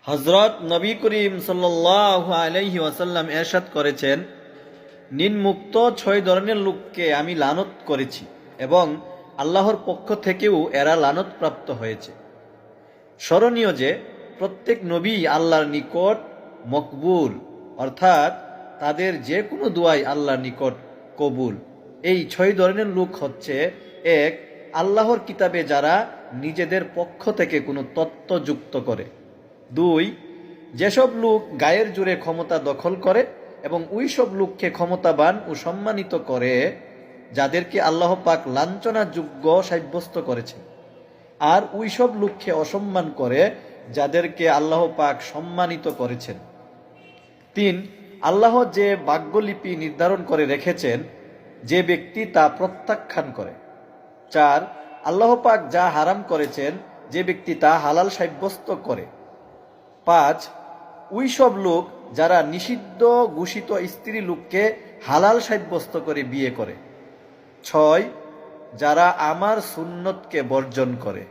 হযরত নবী করিম সাল্লাল্লাহু আলাইহি ওয়াসাল্লাম ইরশাদ করেছেন, নিম্মুক্ত 6 ধরনের লোককে আমি লানত করেছি এবং আল্লাহর পক্ষ থেকেও এরা লানতপ্রাপ্ত হয়েছে। স্মরণীয় যে প্রত্যেক নবী আল্লাহর নিকট মকবুল, অর্থাৎ তাদের যে কোনো দোয়াই আল্লাহর নিকট কবুল। এই 6 ধরনের লোক হচ্ছে: 1. আল্লাহর কিতাবে যারা নিজেদের পক্ষ থেকে কোনো তত্ত্ব যুক্ত করে। 2. যেসব লোক গায়ের জোরে ক্ষমতা দখল করে এবং ওই সব লোককে ক্ষমতাবান ও সম্মানিত করে যাদেরকে আল্লাহ পাক লাঞ্ছনাযোগ্য সাব্যস্ত করেছে, আর ওই সব লোককে অসম্মান করে যাদেরকে আল্লাহ পাক সম্মানিত করেছেন। 3. আল্লাহ যে ভাগ্যলিপি নির্ধারণ করে রেখেছেন, যে ব্যক্তি তা প্রত্যাখ্যান করে। 4. আল্লাহ পাক যা হারাম করেছেন, যে ব্যক্তি তা হালাল সাব্যস্ত করে। 5. ওই সব লোক যারা নিষিদ্ধ ঘোষিত স্ত্রী লোককে হালাল সাব্যস্ত করে বিয়ে করে। 6. যারা আমার সুন্নতকে বর্জন করে।